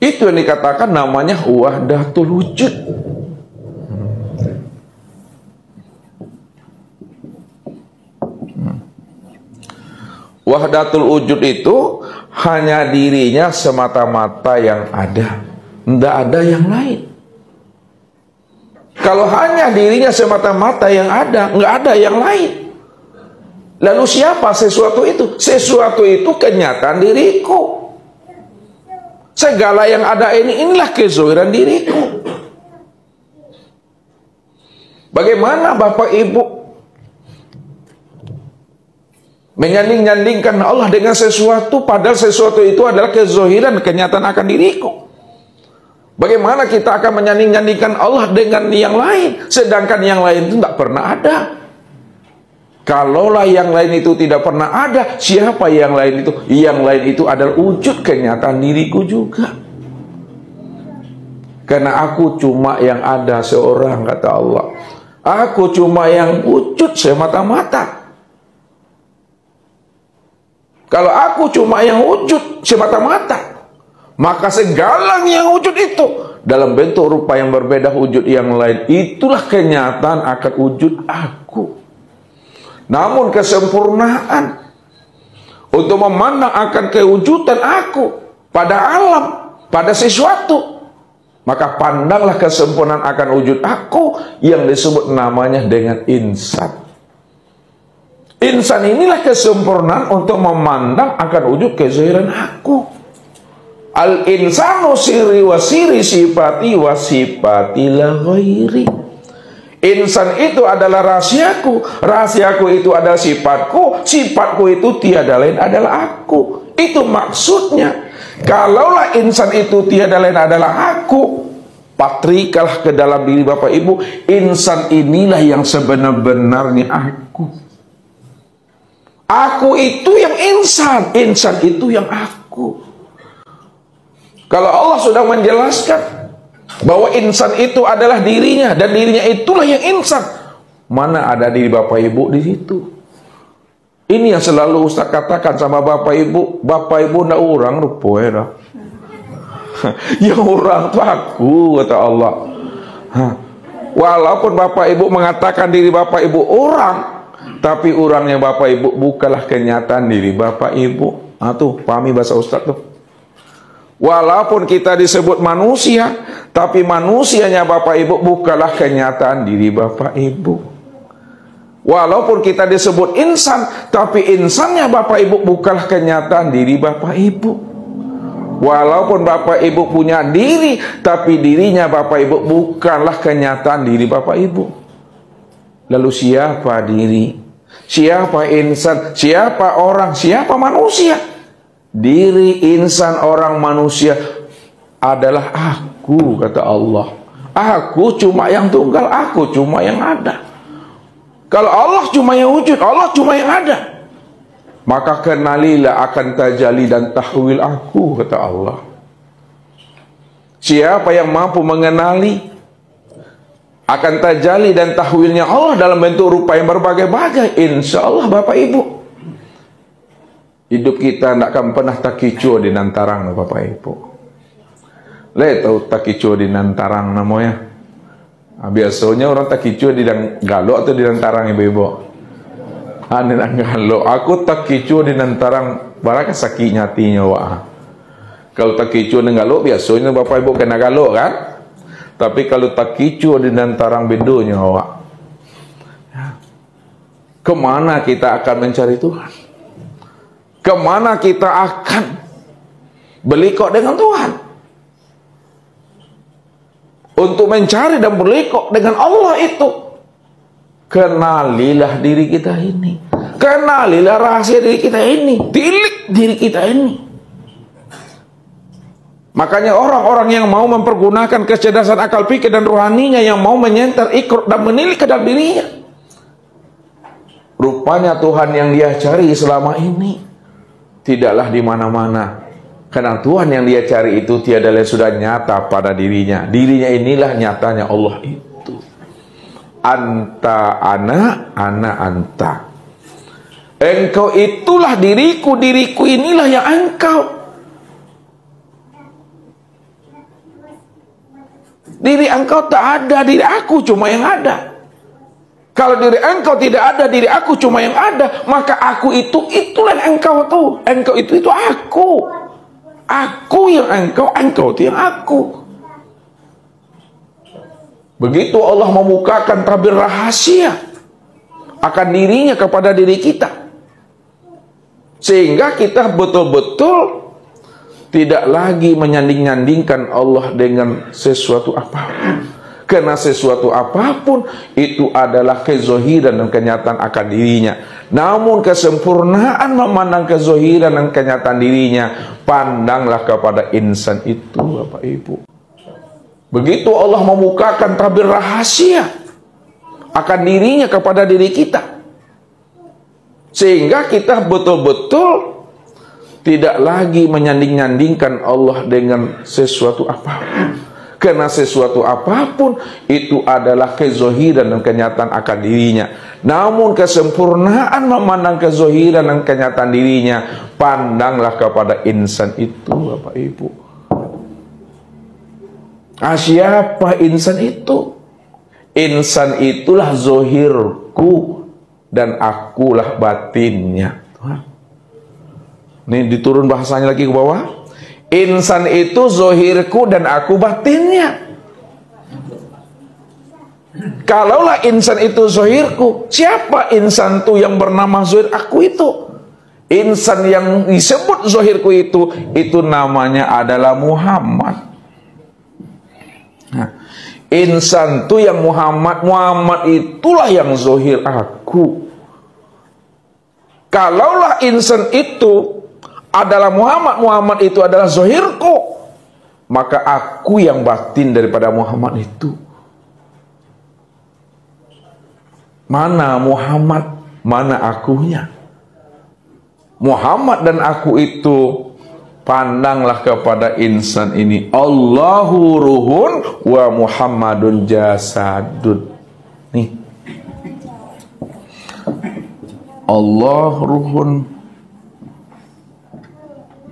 Itu yang dikatakan namanya wahdatul wujud. Wahdatul wujud itu hanya dirinya semata-mata yang ada, tidak ada yang lain. Kalau hanya dirinya semata-mata yang ada, nggak ada yang lain. Lalu siapa sesuatu itu? Sesuatu itu kenyataan diriku. Segala yang ada inilah kezohiran diriku. Bagaimana Bapak Ibu menyanding-nyandingkan Allah dengan sesuatu, padahal sesuatu itu adalah kezohiran, kenyataan akan diriku? Bagaimana kita akan menyanding-nyandingkan Allah dengan yang lain, sedangkan yang lain itu tidak pernah ada? Kalaulah yang lain itu tidak pernah ada, siapa yang lain itu? Yang lain itu adalah wujud kenyataan diriku juga. Karena aku cuma yang ada seorang, kata Allah. Aku cuma yang wujud semata-mata. Kalau aku cuma yang wujud semata-mata, maka segala yang wujud itu dalam bentuk rupa yang berbeda wujud yang lain, itulah kenyataan akan wujud aku. Namun kesempurnaan untuk memandang akan kewujudan aku pada alam, pada sesuatu, maka pandanglah kesempurnaan akan wujud aku yang disebut namanya dengan insan. Insan inilah kesempurnaan untuk memandang akan wujud kezahiran aku. Al-insanu siri wa siri sifati wa sifati la ghairi. Insan itu adalah rahasiaku, rahasiaku itu adalah sifatku, sifatku itu tiada lain adalah aku. Itu maksudnya. Kalaulah insan itu tiada lain adalah aku, patrikalah ke dalam diri Bapak Ibu, insan inilah yang sebenar-benarnya aku. Aku itu yang insan, insan itu yang aku. Kalau Allah sudah menjelaskan bahwa insan itu adalah dirinya dan dirinya itulah yang insan, mana ada diri Bapak Ibu di situ? Ini yang selalu Ustaz katakan sama Bapak Ibu ndak orang rupanya. Yang orang itu aku, kata Allah. Walaupun Bapak Ibu mengatakan diri Bapak Ibu orang, tapi orangnya Bapak Ibu bukanlah kenyataan diri Bapak Ibu. Tuh, pahami bahasa Ustaz tuh. Walaupun kita disebut manusia, tapi manusianya Bapak Ibu bukanlah kenyataan diri Bapak Ibu. Walaupun kita disebut insan, tapi insannya Bapak Ibu bukanlah kenyataan diri Bapak Ibu. Walaupun Bapak Ibu punya diri, tapi dirinya Bapak Ibu bukanlah kenyataan diri Bapak Ibu. Lalu siapa diri? Siapa insan? Siapa orang? Siapa manusia? Diri, insan, orang, manusia adalah aku, kata Allah. Aku cuma yang tunggal, aku cuma yang ada. Kalau Allah cuma yang wujud, Allah cuma yang ada, maka kenalilah akan tajali dan tahwil aku, kata Allah. Siapa yang mampu mengenali akan tajali dan tahwilnya Allah dalam bentuk rupa yang berbagai-bagai, insya Allah Bapak Ibu, hidup kita tidak akan pernah takicu di nantarang, Bapak Ibu. Le tahu takicu di nantarang namanya? Biasanya orang takicu di galok atau di nantarang, Ibu-ibu? Di galok. Aku takicu di nantarang, barang sakit nyatinya wah. Kalau takicu di galok biasanya Bapak Ibu kena galok kan? Tapi kalau takicu di nantarang bedonya wah. Kemana kita akan mencari Tuhan? Kemana kita akan berlikok dengan Tuhan? Untuk mencari dan berlikok dengan Allah itu, kenalilah diri kita ini. Kenalilah rahasia diri kita ini. Tilik diri kita ini. Makanya orang-orang yang mau mempergunakan kecerdasan akal pikir dan rohaninya, yang mau menyenter ikut dan menilik ke dalam dirinya, rupanya Tuhan yang dia cari selama ini tidaklah di mana-mana. Karena Tuhan yang dia cari itu tiada lain sudah nyata pada dirinya. Dirinya inilah nyatanya Allah itu. Anta ana, ana anta. Engkau itulah diriku, diriku inilah yang engkau. Diri engkau tak ada, diri aku cuma yang ada. Kalau diri engkau tidak ada, diri aku cuma yang ada, maka aku itulah yang engkau tahu. Engkau itu aku. Aku yang engkau itu yang aku. Begitu Allah membukakan tabir rahasia akan dirinya kepada diri kita, sehingga kita betul-betul tidak lagi menyanding-nyandingkan Allah dengan sesuatu apapun. Karena sesuatu apapun itu adalah kezohiran dan kenyataan akan dirinya. Namun kesempurnaan memandang kezohiran dan kenyataan dirinya, pandanglah kepada insan itu, Bapak Ibu. Begitu Allah membukakan tabir rahasia akan dirinya kepada diri kita, sehingga kita betul-betul tidak lagi menyanding-nyandingkan Allah dengan sesuatu apapun. Karena sesuatu apapun itu adalah kezohiran dan kenyataan akan dirinya. Namun kesempurnaan memandang kezohiran dan kenyataan dirinya, pandanglah kepada insan itu, Bapak Ibu. Siapa insan itu? Insan itulah zohirku dan akulah batinnya. Ini diturun bahasanya lagi ke bawah. Insan itu zohirku dan aku batinnya. Kalaulah insan itu zohirku, siapa insan itu yang bernama zohir aku itu? Insan yang disebut zohirku itu namanya adalah Muhammad. Nah, insan itu yang Muhammad itulah yang zohir aku. Kalaulah insan itu adalah Muhammad itu adalah zohirku, maka aku yang batin daripada Muhammad itu. Mana Muhammad, mana akunya? Muhammad dan aku itu, pandanglah kepada insan ini. Allahu ruhun wa Muhammadun jasadun. Nih, Allah ruhun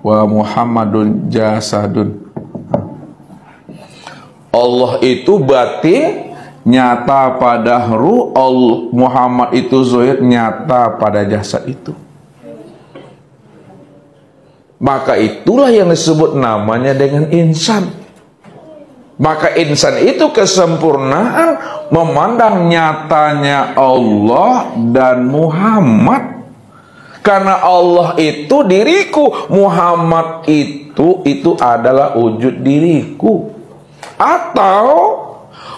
wa Muhammadun jasadun. Allah itu batin, nyata pada ruh. Muhammad itu zohir, nyata pada jasad itu. Maka itulah yang disebut namanya dengan insan. Maka insan itu kesempurnaan memandang nyatanya Allah dan Muhammad. Karena Allah itu diriku, Muhammad itu adalah wujud diriku. Atau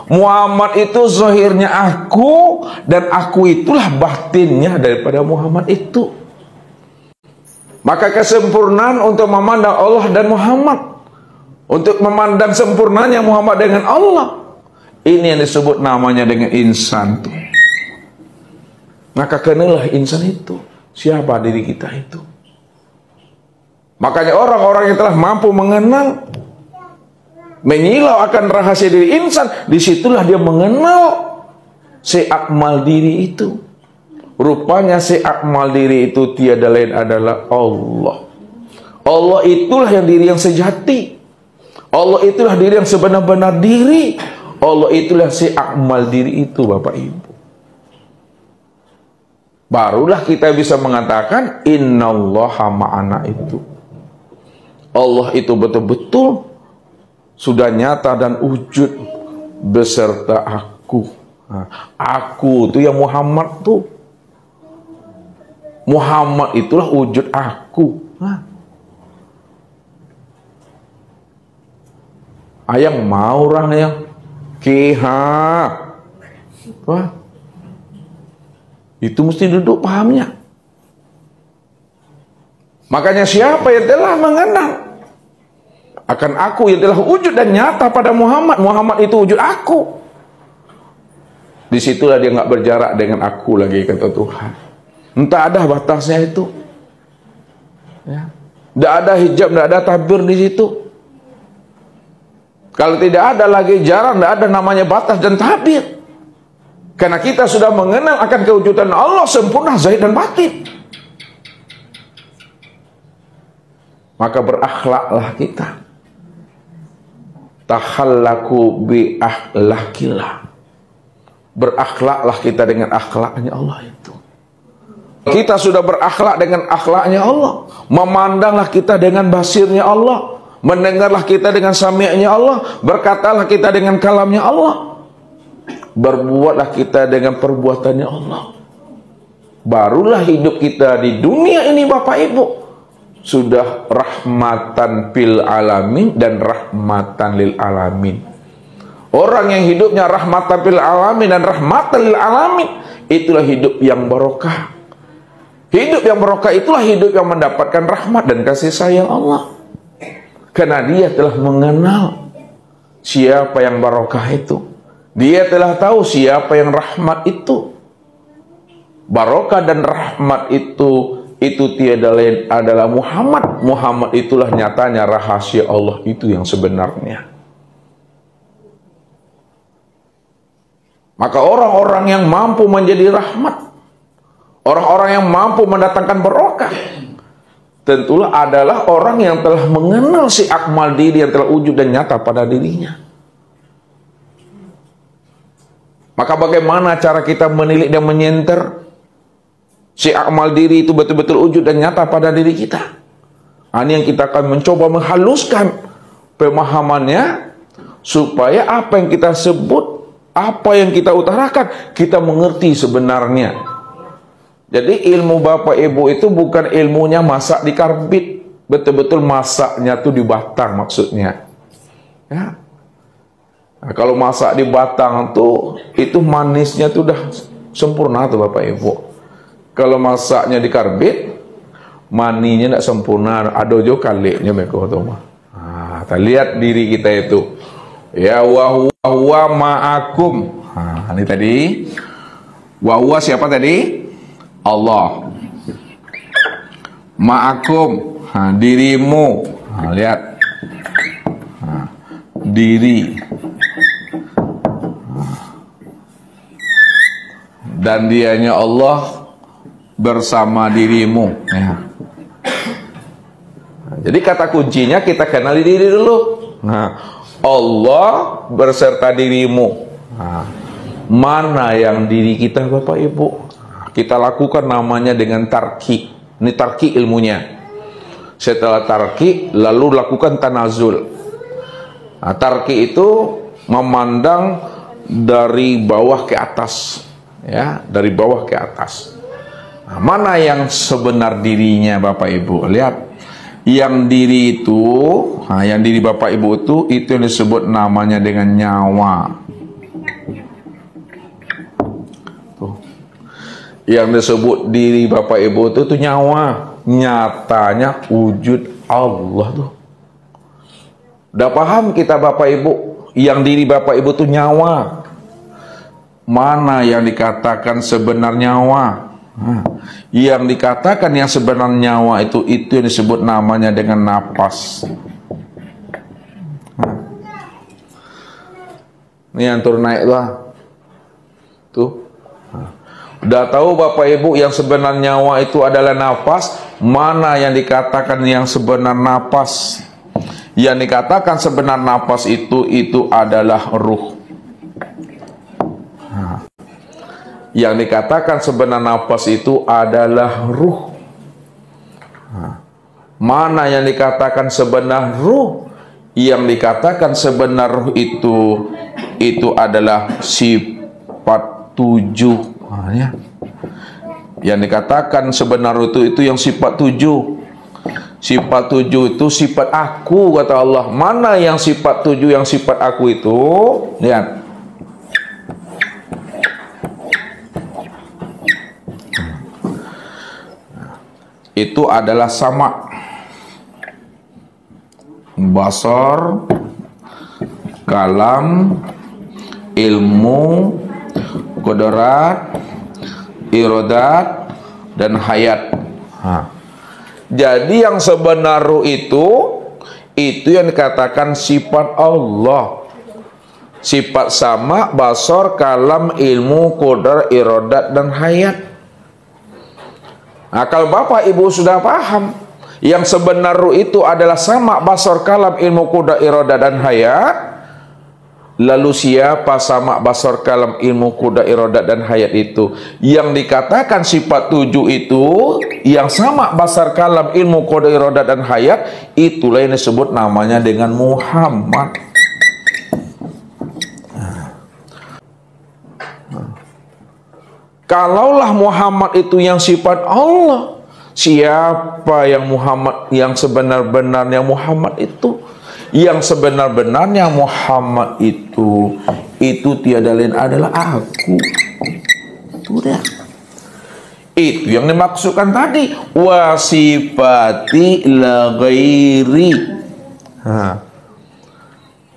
Muhammad itu zahirnya aku, dan aku itulah batinnya daripada Muhammad itu. Maka kesempurnaan untuk memandang Allah dan Muhammad, untuk memandang sempurnanya Muhammad dengan Allah, ini yang disebut namanya dengan insan. Maka kenalah insan itu. Siapa diri kita itu? Makanya orang-orang yang telah mampu mengenal, menyilau akan rahasia diri insan, disitulah dia mengenal si akmal diri itu. Rupanya si akmal diri itu tiada lain adalah Allah. Allah itulah yang diri yang sejati. Allah itulah diri yang sebenar-benar diri. Allah itulah si akmal diri itu, Bapak Ibu. Barulah kita bisa mengatakan innallaha ma'ana itu. Allah itu betul-betul sudah nyata dan wujud beserta aku. Nah, aku itu yang Muhammad tuh. Muhammad itulah wujud aku. Nah. Ayang mau orang yang kiha. Wah. Itu mesti duduk pahamnya. Makanya siapa yang telah mengenal akan aku yang telah wujud dan nyata pada Muhammad, Muhammad itu wujud aku, disitulah dia nggak berjarak dengan aku lagi, kata Tuhan. Entah ada batasnya itu, ya. Tidak ada hijab, tidak ada tabir di situ. Kalau tidak ada lagi jarak, tidak ada namanya batas dan tabir. Karena kita sudah mengenal akan kewujudan Allah sempurna zahir dan batin. Maka berakhlaklah kita. Takhallaku bi akhlakillah. Berakhlaklah kita dengan akhlaknya Allah itu. Kita sudah berakhlak dengan akhlaknya Allah. Memandanglah kita dengan basirnya Allah. Mendengarlah kita dengan sami'nya Allah. Berkatalah kita dengan kalamnya Allah. Berbuatlah kita dengan perbuatannya Allah. Barulah hidup kita di dunia ini Bapak Ibu sudah rahmatan fil alamin dan rahmatan lil alamin. Orang yang hidupnya rahmatan fil alamin dan rahmatan lil alamin, itulah hidup yang barokah. Hidup yang barokah itulah hidup yang mendapatkan rahmat dan kasih sayang Allah. Karena dia telah mengenal siapa yang barokah itu. Dia telah tahu siapa yang rahmat itu. Barokah dan rahmat itu tiada lain adalah Muhammad. Muhammad itulah nyatanya rahasia Allah itu yang sebenarnya. Maka orang-orang yang mampu menjadi rahmat, orang-orang yang mampu mendatangkan barokah, tentulah adalah orang yang telah mengenal si akmal diri yang telah wujud dan nyata pada dirinya. Maka bagaimana cara kita menilik dan menyenter si akmal diri itu betul-betul wujud dan nyata pada diri kita? Ini yang kita akan mencoba menghaluskan pemahamannya supaya apa yang kita sebut, apa yang kita utarakan, kita mengerti sebenarnya. Jadi ilmu Bapak Ibu itu bukan ilmunya masak di karbit. Betul-betul masaknya tuh di batang maksudnya. Ya. Nah, kalau masak di batang tuh, itu manisnya tuh udah sempurna tuh Bapak Ibu. Kalau masaknya di karbit, maninya tidak sempurna. Ada jo kaliknya mereka tuh mah. Nah, kita lihat diri kita itu. Ya wa ma'akum. Nah, ini tadi. Wa siapa tadi? Allah. Ma'akum. Nah, dirimu. Nah, lihat. Nah, diri. Dan dianya Allah bersama dirimu. Ya. Nah, jadi kata kuncinya kita kenali diri dulu. Nah, Allah berserta dirimu. Nah, mana yang diri kita Bapak Ibu? Kita lakukan namanya dengan tarki. Ini tarki ilmunya. Setelah tarki, lalu lakukan tanazul. Nah, tarki itu memandang dari bawah ke atas. Ya, dari bawah ke atas. Nah, mana yang sebenar dirinya Bapak Ibu? Lihat. Yang diri itu, nah, yang diri Bapak Ibu itu yang disebut namanya dengan nyawa. Tuh. Yang disebut diri Bapak Ibu itu nyawa. Nyatanya wujud Allah tuh. Udah paham kita Bapak Ibu? Yang diri Bapak Ibu itu nyawa. Mana yang dikatakan sebenar nyawa? Nah, yang dikatakan yang sebenarnya nyawa itu yang disebut namanya dengan napas. Nah, ini yang turun naik lah. Tuh. Nah, udah tahu Bapak Ibu yang sebenarnya nyawa itu adalah napas. Mana yang dikatakan yang sebenar napas? Yang dikatakan sebenar napas itu adalah ruh. Nah, yang dikatakan sebenar nafas itu adalah ruh. Nah, mana yang dikatakan sebenar ruh? Yang dikatakan sebenar ruh itu adalah sifat 7. Nah, ya. Yang dikatakan sebenar itu yang sifat 7. Sifat 7 itu sifat aku kata Allah. Mana yang sifat 7 yang sifat aku itu? Lihat. Itu adalah sama, basar, kalam, ilmu, qudrat, iradat, dan hayat. Jadi yang sebenar itu yang dikatakan sifat Allah. Sifat sama, basar, kalam, ilmu, qudrat, iradat, dan hayat. Nah, kalau Bapak Ibu sudah paham yang sebenar itu adalah sama, basar, kalam, ilmu, qudrat, iradah, dan hayat, Lalu siapa sama basar kalam ilmu kuda iradat dan hayat itu? Yang dikatakan sifat 7 itu, yang sama basar kalam ilmu kuda iradat dan hayat, itulah yang disebut namanya dengan Muhammad. Kalaulah Muhammad itu yang sifat Allah, siapa yang Muhammad, yang sebenar-benarnya Muhammad itu? Yang sebenar-benarnya Muhammad itu tiada lain adalah aku. Itu dah. Itu yang dimaksudkan tadi, wasifati la ghairi.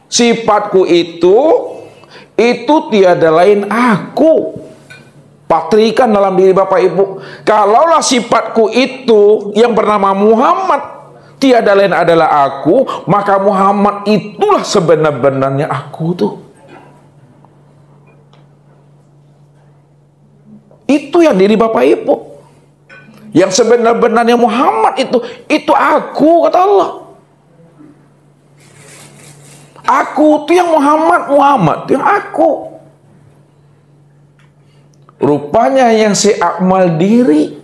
Sifatku itu tiada lain aku. Patrikan dalam diri Bapak Ibu, kalaulah sifatku itu yang bernama Muhammad, tiada lain adalah aku, maka Muhammad itulah sebenar-benarnya aku tuh. Itu yang diri Bapak Ibu. Yang sebenar-benarnya Muhammad itu aku, kata Allah. Aku itu yang Muhammad itu yang aku. Rupanya yang seakmal diri,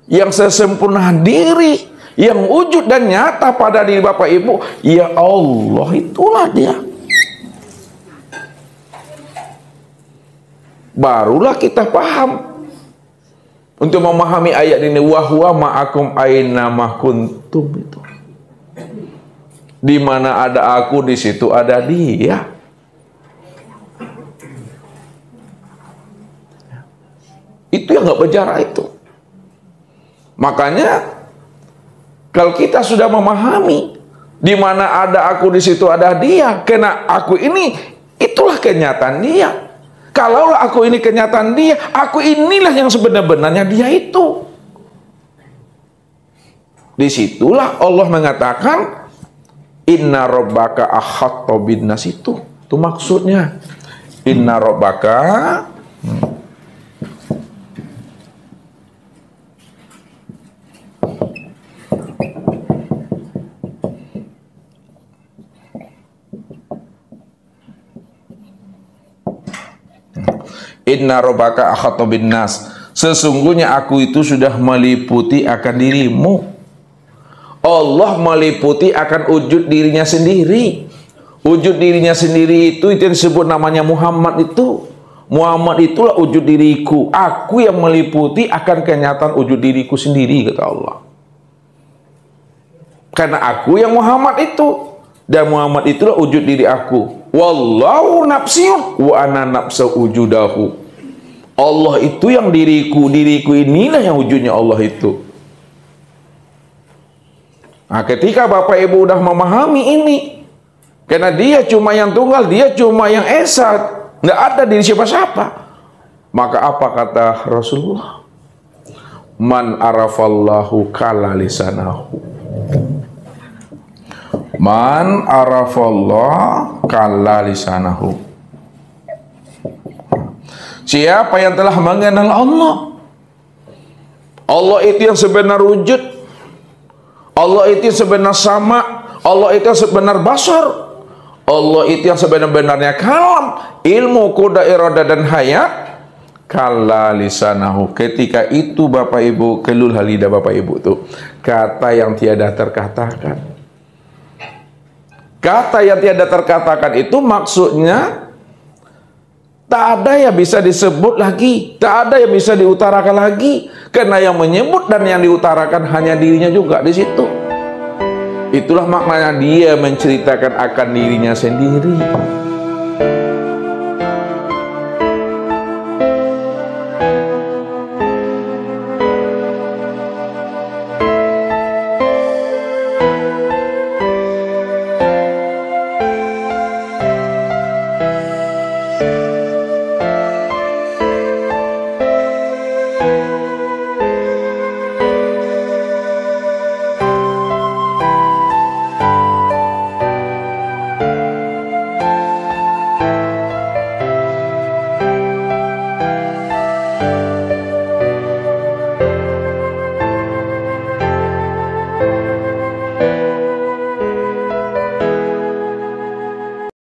yang sesempurna diri, yang wujud dan nyata pada diri Bapak Ibu, ya Allah, itulah dia. Barulah kita paham. Untuk memahami ayat ini, wa huwa ma'akum aina ma kuntum, itu. Di mana ada aku, di situ ada dia. Itu yang nggak berjarak itu. Makanya kalau kita sudah memahami di mana ada aku, di situ ada dia, karena aku ini itulah kenyataan dia. Kalaulah aku ini kenyataan dia, aku inilah yang sebenar-benarnya dia itu. Disitulah Allah mengatakan inna rabbaka ahatta bin nas, itu maksudnya. Inna rabbaka Inna rabbaka ahatta bin nas, sesungguhnya aku itu sudah meliputi akan dirimu. Allah meliputi akan wujud dirinya sendiri. Wujud dirinya sendiri itu disebut namanya Muhammad itu. Muhammad itulah wujud diriku. Aku yang meliputi akan kenyataan wujud diriku sendiri, kata Allah. Karena aku yang Muhammad itu, dan Muhammad itulah wujud diri aku. Wallahu nafsiyun wa ana nafsu wujudahu. Allah itu yang diriku, diriku inilah yang wujudnya Allah itu. Nah, ketika Bapak Ibu udah memahami ini, karena dia cuma yang tunggal, dia cuma yang esa, nggak ada diri siapa-siapa, maka apa kata Rasulullah? Man arafallahu kala lisanahu. Man arafallah kalla lisanahu. Siapa yang telah mengenal Allah, Allah itu yang sebenar wujud, Allah itu yang sebenar sama, Allah itu yang sebenar basar, Allah itu yang sebenar-benarnya kalam, ilmu kuda iradah dan hayat, kalla lisanahu. Ketika itu Bapak Ibu, kelul halidah Bapak Ibu tuh kata yang tiada terkatakan. Kata yang tiada terkatakan itu maksudnya tak ada yang bisa disebut lagi, tak ada yang bisa diutarakan lagi, karena yang menyebut dan yang diutarakan hanya dirinya juga di situ. Itulah maknanya dia menceritakan akan dirinya sendiri.